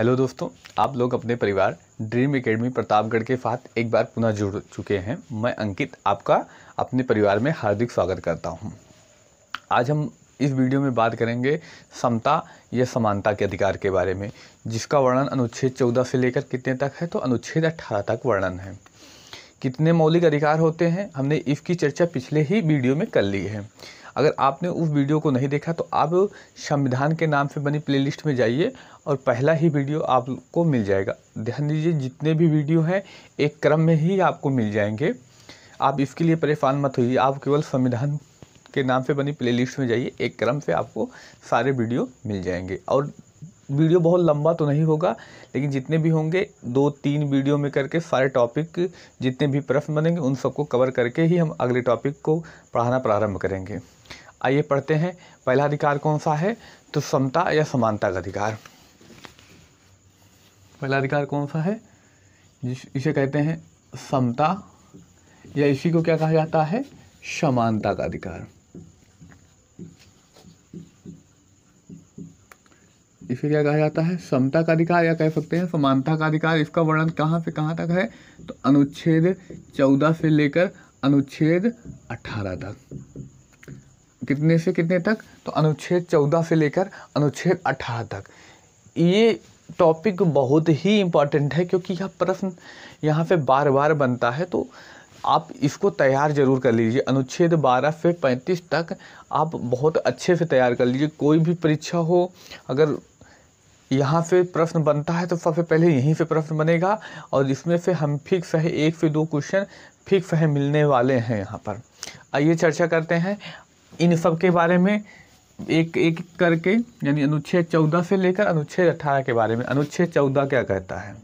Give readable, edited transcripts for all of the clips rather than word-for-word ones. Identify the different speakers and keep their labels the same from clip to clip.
Speaker 1: Hello दोस्तों, आप लोग अपने परिवार ड्रीम एकेडमी प्रतापगढ़ के साथ एक बार पुनः जुड़ चुके हैं। मैं अंकित आपका अपने परिवार में हार्दिक स्वागत करता हूं। आज हम इस वीडियो में बात करेंगे समता या समानता के अधिकार के बारे में, जिसका वर्णन अनुच्छेद 14 से लेकर कितने तक है, तो अनुच्छेद 18 तक वर्णन है। कितने मौलिक अधिकार होते हैं, हमने इसकी चर्चा पिछले ही वीडियो में कर ली है। अगर आपने उस वीडियो को नहीं देखा तो आप संविधान के नाम से बनी प्लेलिस्ट में जाइए और पहला ही वीडियो आपको मिल जाएगा। ध्यान दीजिए, जितने भी वीडियो हैं एक क्रम में ही आपको मिल जाएंगे। आप इसके लिए परेशान मत होइए, आप केवल संविधान के नाम से बनी प्लेलिस्ट में जाइए, एक क्रम से आपको सारे वीडियो मिल जाएंगे। और वीडियो बहुत लंबा तो नहीं होगा, लेकिन जितने भी होंगे 2-3 वीडियो में करके सारे टॉपिक, जितने भी प्रश्न बनेंगे उन सबको कवर करके ही हम अगले टॉपिक को पढ़ाना प्रारंभ करेंगे। आइए पढ़ते हैं। पहला अधिकार कौन सा है, तो समता या समानता का अधिकार। पहला अधिकार कौन सा है, इसे कहते हैं समता, या इसी को क्या कहा जाता है, समानता का अधिकार। इसे क्या कहा जाता है, समता का अधिकार, या कह सकते हैं समानता का अधिकार। इसका वर्णन कहाँ से कहाँ तक है, तो अनुच्छेद 14 से लेकर अनुच्छेद 18 तक। कितने से कितने तक, तो अनुच्छेद 14 से लेकर अनुच्छेद 18 तक। ये टॉपिक बहुत ही इम्पॉर्टेंट है, क्योंकि यह प्रश्न यहाँ पे बार बार बनता है, तो आप इसको तैयार जरूर कर लीजिए। अनुच्छेद 12 से 35 तक आप बहुत अच्छे से तैयार कर लीजिए। कोई भी परीक्षा हो, अगर यहाँ से प्रश्न बनता है तो सबसे पहले यहीं से प्रश्न बनेगा, और इसमें से हम फिक्स है 1 से 2 क्वेश्चन फिक्स है मिलने वाले हैं यहाँ पर। आइए चर्चा करते हैं इन सब के बारे में एक एक करके, यानी अनुच्छेद 14 से लेकर अनुच्छेद 18 के बारे में। अनुच्छेद 14 क्या कहता है,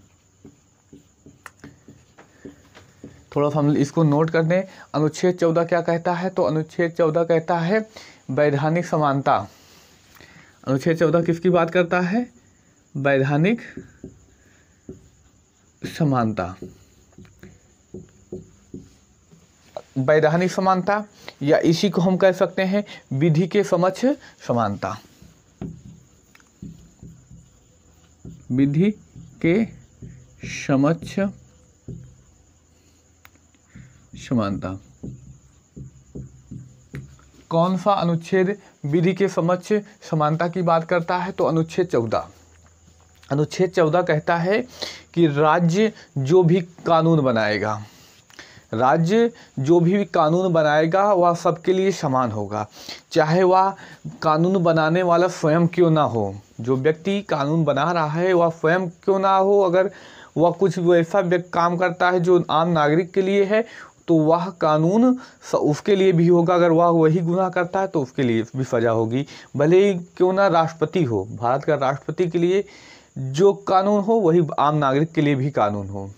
Speaker 1: थोड़ा सा हम इसको नोट कर दें। अनुच्छेद 14 क्या कहता है, तो अनुच्छेद 14 कहता है वैधानिक समानता। अनुच्छेद 14 किसकी बात करता है, वैधानिक समानता। वैधानिक समानता, या इसी को हम कह सकते हैं विधि के समक्ष समानता। विधि के समक्ष समानता। कौन सा अनुच्छेद विधि के समक्ष समानता की बात करता है, तो अनुच्छेद 14। अनुच्छेद 14 कहता है कि राज्य जो भी कानून बनाएगा, राज्य जो भी कानून बनाएगा वह सबके लिए समान होगा, चाहे वह कानून बनाने वाला स्वयं क्यों ना हो। जो व्यक्ति कानून बना रहा है वह स्वयं क्यों ना हो, अगर वह कुछ वैसा काम करता है जो आम नागरिक के लिए है, तो वह कानून उसके लिए भी होगा। अगर वह वही गुनाह करता है तो उसके लिए भी सजा होगी, भले ही क्यों ना राष्ट्रपति हो। भारत का राष्ट्रपति के लिए जो कानून हो वही आम नागरिक के लिए भी कानून हो।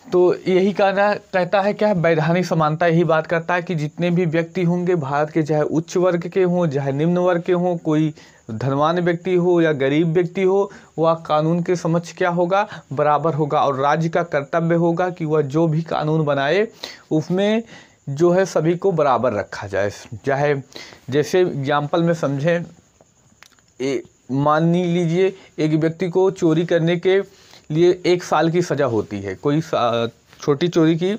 Speaker 1: तो यही कहता है क्या, वैधानिक समानता यही बात करता है कि जितने भी व्यक्ति होंगे भारत के, चाहे उच्च वर्ग के हों चाहे निम्न वर्ग के हों, कोई धनवान व्यक्ति हो या गरीब व्यक्ति हो, वह कानून के समक्ष क्या होगा, बराबर होगा। और राज्य का कर्तव्य होगा कि वह जो भी कानून बनाए उसमें जो है सभी को बराबर रखा जाए। चाहे जैसे एग्जाम्पल में समझें, मान लीजिए एक व्यक्ति को चोरी करने के लिए 1 साल की सज़ा होती है। कोई छोटी चोरी की,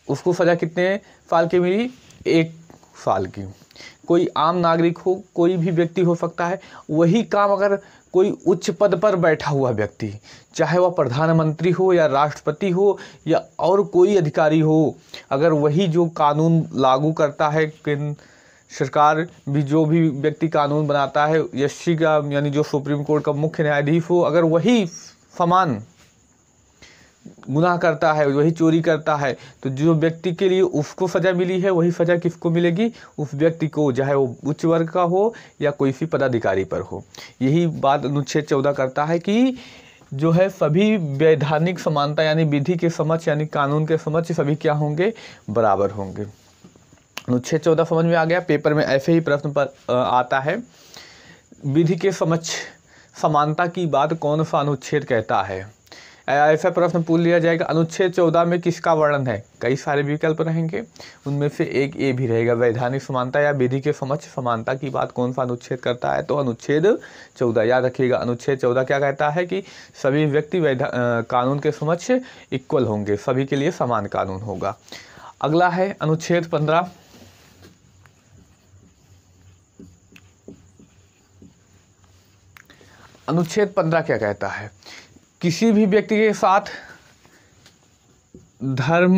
Speaker 1: उसको सज़ा कितने साल की मिली, 1 साल की। कोई आम नागरिक हो, कोई भी व्यक्ति हो सकता है, वही काम अगर कोई उच्च पद पर बैठा हुआ व्यक्ति, चाहे वह प्रधानमंत्री हो या राष्ट्रपति हो या और कोई अधिकारी हो, अगर वही जो कानून लागू करता है, सरकार भी जो भी व्यक्ति कानून बनाता है, यशी का यानी जो सुप्रीम कोर्ट का मुख्य न्यायाधीश हो, अगर वही समान गुनाह करता है, वही चोरी करता है, तो जो व्यक्ति के लिए उसको सज़ा मिली है वही सज़ा किसको मिलेगी, उस व्यक्ति को, चाहे वो उच्च वर्ग का हो या कोई सी पदाधिकारी पर हो। यही बात अनुच्छेद 14 करता है कि जो है सभी वैधानिक समानता यानी विधि के समक्ष यानी कानून के समक्ष सभी क्या होंगे, बराबर होंगे। अनुच्छेद 14 समझ में आ गया। पेपर में ऐसे ही प्रश्न पर आता है, विधि के समक्ष समानता की बात कौन सा अनुच्छेद कहता है। ऐसा प्रश्न पूछ लिया जाएगा अनुच्छेद 14 में किसका वर्णन है, कई सारे विकल्प रहेंगे, उनमें से एक ए भी रहेगा। वैधानिक समानता या विधि के समक्ष समानता की बात कौन सा अनुच्छेद करता है, तो अनुच्छेद 14। याद रखिएगा अनुच्छेद 14 क्या कहता है कि सभी व्यक्ति कानून के समक्ष इक्वल होंगे, सभी के लिए समान कानून होगा। अगला है अनुच्छेद 15। अनुच्छेद 15 क्या कहता है, किसी भी व्यक्ति के साथ धर्म,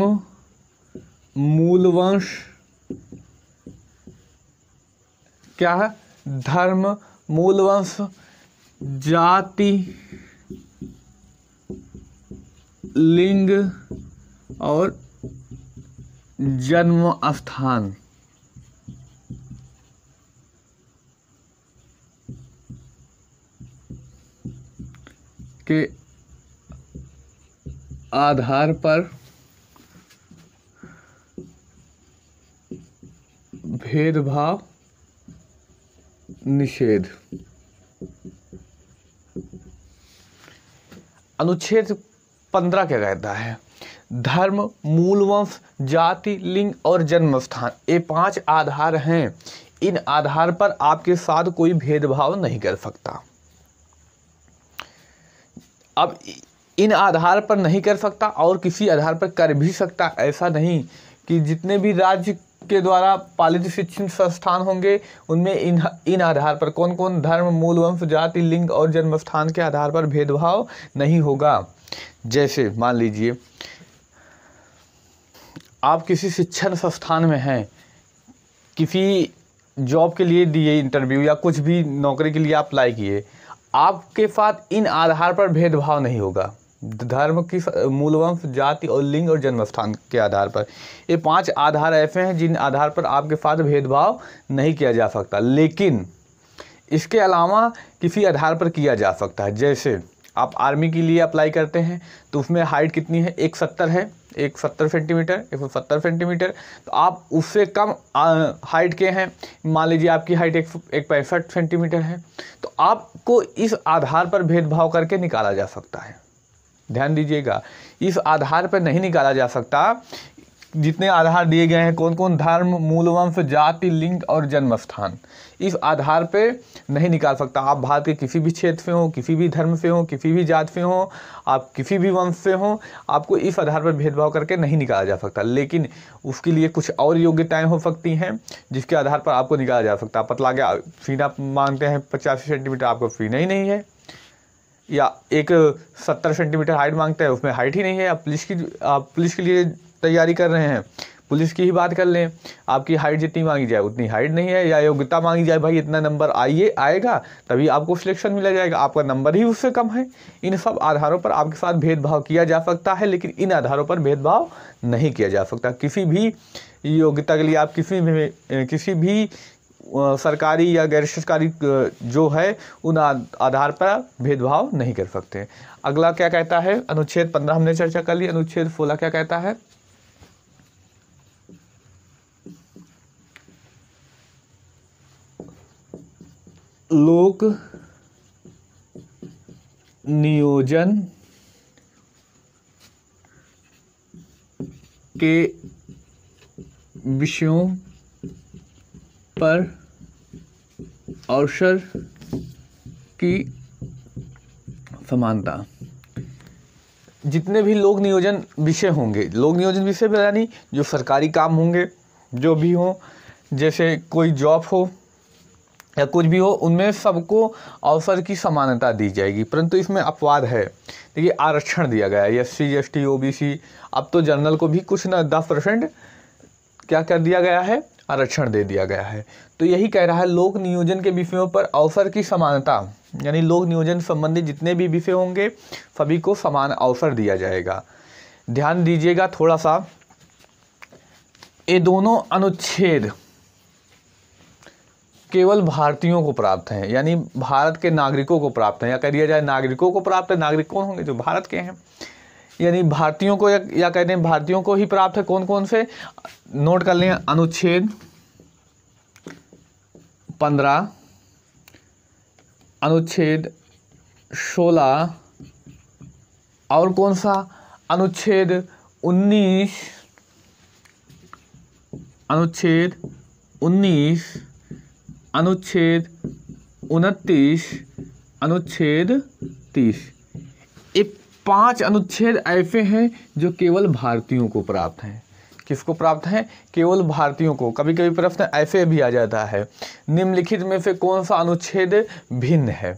Speaker 1: मूलवंश, क्या है, धर्म, मूलवंश, जाति, लिंग और जन्म स्थान के आधार पर भेदभाव निषेध। अनुच्छेद 15 क्या कहता है, धर्म, मूलवंश, जाति, लिंग और जन्म स्थान, ये 5 आधार हैं। इन आधार पर आपके साथ कोई भेदभाव नहीं कर सकता। अब इन आधार पर नहीं कर सकता और किसी आधार पर कर भी सकता, ऐसा नहीं कि जितने भी राज्य के द्वारा पालित शिक्षण संस्थान होंगे उनमें इन आधार पर कौन कौन, धर्म, मूलवंश, जाति, लिंग और जन्म स्थान के आधार पर भेदभाव नहीं होगा। जैसे मान लीजिए आप किसी शिक्षण संस्थान में हैं, किसी जॉब के लिए दिए इंटरव्यू या कुछ भी नौकरी के लिए अप्लाई किए, आपके साथ इन आधार पर भेदभाव नहीं होगा, धर्म की, मूलवंश, जाति और लिंग और जन्म स्थान के आधार पर। ये 5 आधार ऐसे हैं जिन आधार पर आपके साथ भेदभाव नहीं किया जा सकता, लेकिन इसके अलावा किसी आधार पर किया जा सकता है। जैसे आप आर्मी के लिए अप्लाई करते हैं तो उसमें हाइट कितनी है, 170 है, 170 सेंटीमीटर, 170 सेंटीमीटर, तो आप उससे कम हाइट के हैं, मान लीजिए आपकी हाइट 165 सेंटीमीटर है, तो आपको इस आधार पर भेदभाव करके निकाला जा सकता है। ध्यान दीजिएगा, इस आधार पर नहीं निकाला जा सकता। जितने आधार दिए गए हैं, कौन कौन, धर्म, मूलवंश, जाति, लिंग और जन्म स्थान, इस आधार पे नहीं निकाल सकता। आप भारत के किसी भी क्षेत्र से हो, किसी भी धर्म से हो, किसी भी जात से हो, आप किसी भी वंश से हो, आपको इस आधार पर भेदभाव करके नहीं निकाला जा सकता। लेकिन उसके लिए कुछ और योग्यताएं हो सकती हैं जिसके आधार पर आपको निकाला जा सकता है। पतला गया, सीना मांगते हैं 85 सेंटीमीटर, आपको सीना ही नहीं है, या एक 70 सेंटीमीटर हाइट मांगते हैं, उसमें हाइट ही नहीं है। आप पुलिस के लिए तैयारी कर रहे हैं, पुलिस की ही बात कर लें, आपकी हाइट जितनी मांगी जाए उतनी हाइट नहीं है, या योग्यता मांगी जाए भाई इतना नंबर आएगा तभी आपको सिलेक्शन मिला जाएगा, आपका नंबर ही उससे कम है। इन सब आधारों पर आपके साथ भेदभाव किया जा सकता है, लेकिन इन आधारों पर भेदभाव नहीं किया जा सकता। किसी भी योग्यता के लिए आप किसी भी सरकारी या गैर सरकारी जो है उन आधार पर भेदभाव नहीं कर सकते। अगला क्या कहता है, अनुच्छेद 15 हमने चर्चा कर ली। अनुच्छेद 16 क्या कहता है, लोक नियोजन के विषयों पर अवसर की समानता। जितने भी लोक नियोजन विषय होंगे, लोक नियोजन विषय यानी जो सरकारी काम होंगे, जो भी हो, जैसे कोई जॉब हो या कुछ भी हो, उनमें सबको अवसर की समानता दी जाएगी। परंतु इसमें अपवाद है। देखिए आरक्षण दिया गया है, SC ST OBC, अब तो जनरल को भी कुछ ना 10% क्या कर दिया गया है, आरक्षण दे दिया गया है। तो यही कह रहा है लोक नियोजन के विषयों पर अवसर की समानता, यानी लोक नियोजन संबंधी जितने भी विषय होंगे सभी को समान अवसर दिया जाएगा। ध्यान दीजिएगा थोड़ा सा, ये दोनों अनुच्छेद केवल भारतीयों को प्राप्त हैं, यानी भारत के नागरिकों को प्राप्त हैं, या कह दिया जाए नागरिकों को प्राप्त है। नागरिक कौन होंगे, जो भारत के हैं, यानी भारतीयों को या कहते हैं भारतीयों को ही प्राप्त है। कौन कौन से, नोट कर लें, अनुच्छेद 15, अनुच्छेद 16, और कौन सा? अनुच्छेद 19, अनुच्छेद 19, अनुच्छेद 29, अनुच्छेद 30। ये 5 अनुच्छेद ऐसे हैं जो केवल भारतीयों को प्राप्त हैं। किसको प्राप्त हैं? केवल भारतीयों को। कभी कभी प्रश्न ऐसे भी आ जाता है, निम्नलिखित में से कौन सा अनुच्छेद भिन्न है?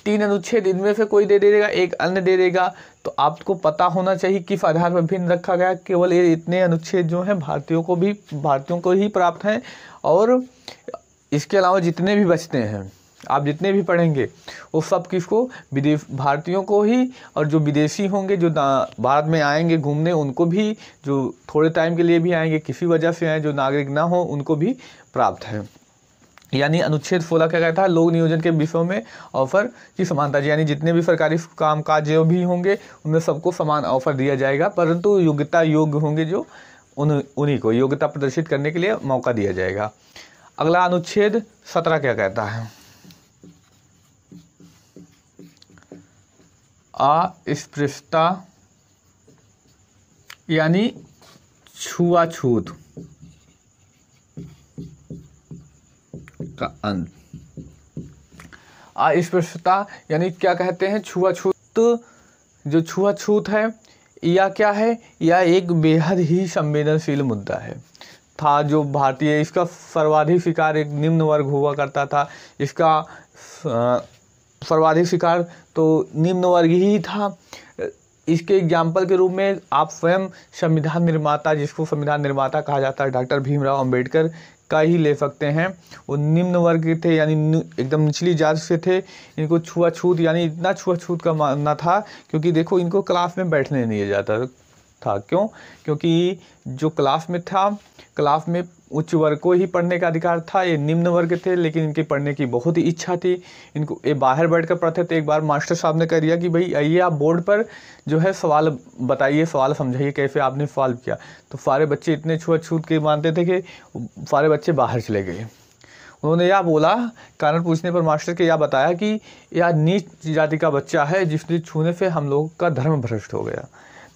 Speaker 1: 3 अनुच्छेद इनमें से कोई दे देगा, एक अन्य दे देगा, तो आपको पता होना चाहिए किस आधार पर भिन्न रखा गया। केवल ये इतने अनुच्छेद जो हैं भारतीयों को ही प्राप्त हैं, और इसके अलावा जितने भी बचते हैं, आप जितने भी पढ़ेंगे वो सब किसको? भारतीयों को ही, और जो विदेशी होंगे जो भारत में आएंगे घूमने, उनको भी, जो थोड़े टाइम के लिए भी आएंगे, किसी वजह से आए, जो नागरिक ना हो, उनको भी प्राप्त है। यानी अनुच्छेद 16 क्या कहता है? लोक नियोजन के विषयों में ऑफर की समानता, यानी जितने भी सरकारी कामकाज जो भी होंगे उनमें सबको समान ऑफर दिया जाएगा, परंतु योग्यता योग्य होंगे जो उन्हीं को योग्यता प्रदर्शित करने के लिए मौका दिया जाएगा। अगला अनुच्छेद 17 क्या कहता है? अस्पृश्यता यानी छुआछूत का अंत। अस्पृश्यता यानी क्या कहते हैं? छुआछूत। जो छुआछूत है या क्या है? या एक बेहद ही संवेदनशील मुद्दा है था जो भारतीय, इसका सर्वाधिक शिकार एक निम्न वर्ग हुआ करता था। इसका सर्वाधिक शिकार तो निम्न वर्ग ही था। इसके एग्जाम्पल के रूप में आप स्वयं संविधान निर्माता, जिसको संविधान निर्माता कहा जाता है, डॉक्टर भीमराव अंबेडकर का ही ले सकते हैं। वो निम्न वर्ग के थे, यानी एकदम निचली जात से थे। इनको छुआछूत यानी इतना छुआछूत का मानना था, क्योंकि देखो इनको क्लास में बैठने नहीं दिया जाता था। क्यों? क्योंकि जो क्लास में था, क्लास में उच्च वर्ग को ही पढ़ने का अधिकार था। ये निम्न वर्ग थे, लेकिन इनकी पढ़ने की बहुत ही इच्छा थी। इनको ये बाहर बैठकर पढ़ते थे। एक बार मास्टर साहब ने कह दिया कि भाई आइए आप बोर्ड पर जो है सवाल बताइए, सवाल समझाइए कैसे आपने सवाल किया। तो सारे बच्चे इतने छुआछूत के मानते थे कि सारे बच्चे बाहर चले गए। उन्होंने यह बोला, कारण पूछने पर मास्टर के यह बताया कि यह नीच जाति का बच्चा है, जिसने छूने से हम लोग का धर्म भ्रष्ट हो गया।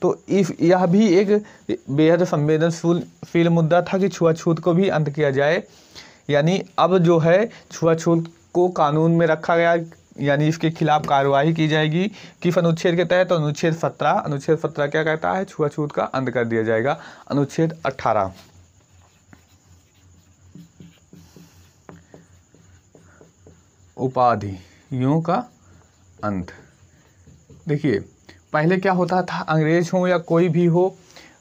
Speaker 1: तो यह भी एक बेहद संवेदनशील मुद्दा था कि छुआछूत को भी अंत किया जाए। यानी अब जो है छुआछूत को कानून में रखा गया, यानी इसके खिलाफ कार्रवाई की जाएगी। किस अनुच्छेद के तहत? तो अनुच्छेद 17। अनुच्छेद 17 क्या कहता है? छुआछूत का अंत कर दिया जाएगा। अनुच्छेद 18 उपाधियों का अंत। देखिए पहले क्या होता था, अंग्रेज हो या कोई भी हो,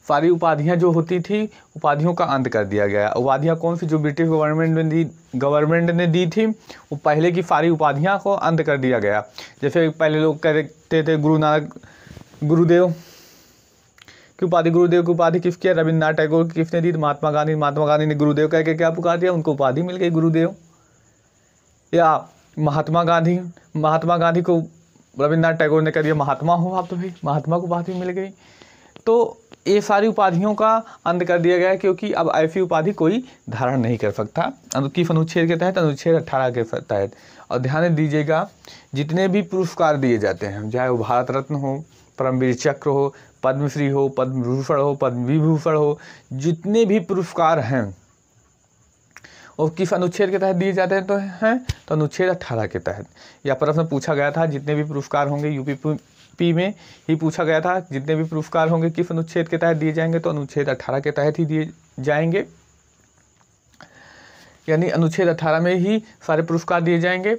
Speaker 1: सारी उपाधियां जो होती थी, उपाधियों का अंत कर दिया गया। उपाधियां कौन सी? जो ब्रिटिश गवर्नमेंट ने दी थी, वो पहले की सारी उपाधियां को अंत कर दिया गया। जैसे पहले लोग कहते थे गुरुदेव की उपाधि, गुरुदेव की उपाधि किसकी है? रविन्द्रनाथ टैगोर किसने दी? महात्मा गांधी ने गुरुदेव कह के क्या पुकार दिया? उनको उपाधि मिल गई गुरुदेव। या महात्मा गांधी को रविन्द्रनाथ टैगोर ने कह दिया महात्मा हो आप, तो भाई महात्मा को उपाधि मिल गई। तो ये सारी उपाधियों का अंत कर दिया गया, क्योंकि अब ऐसी उपाधि कोई धारण नहीं कर सकता। किस अनुच्छेद के तहत? अनुच्छेद 18 के तहत। और ध्यान दीजिएगा, जितने भी पुरस्कार दिए जाते हैं, चाहे वो भारत रत्न हो, परमवीर चक्र हो, पद्मश्री हो, पद्म भूषण हो, पद्म विभूषण हो, जितने भी पुरस्कार हैं और किस अनुच्छेद के तहत दिए जाते हैं? तो अनुच्छेद 18 के तहत। यह प्रश्न पूछा गया था, जितने भी पुरस्कार होंगे यूपी में ही पूछा गया था, जितने भी पुरस्कार होंगे किस अनुच्छेद के तहत दिए जाएंगे? तो अनुच्छेद 18 के तहत ही दिए जाएंगे। यानी अनुच्छेद 18 में ही सारे पुरस्कार दिए जाएंगे।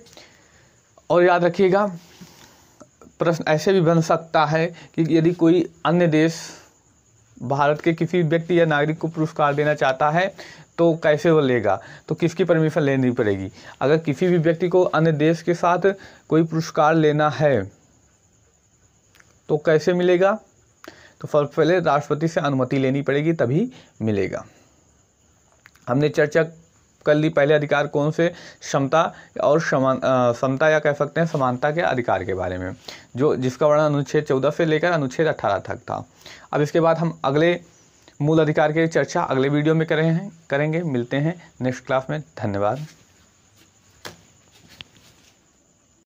Speaker 1: और याद रखिएगा, प्रश्न ऐसे भी बन सकता है कि यदि कोई अन्य देश भारत के किसी व्यक्ति या नागरिक को पुरस्कार देना चाहता है तो कैसे वो लेगा? तो किसकी परमिशन लेनी पड़ेगी? अगर किसी भी व्यक्ति को अन्य देश के साथ कोई पुरस्कार लेना है तो कैसे मिलेगा? तो सबसे पहले राष्ट्रपति से अनुमति लेनी पड़ेगी, तभी मिलेगा। हमने चर्चा कर ली पहले अधिकार कौन से? समता और समता या कह सकते हैं समानता के अधिकार के बारे में, जिसका वर्णन अनुच्छेद 14 से लेकर अनुच्छेद 18 तक था। अब इसके बाद हम अगले मूल अधिकार की चर्चा अगले वीडियो में करेंगे। मिलते हैं नेक्स्ट क्लास में। धन्यवाद।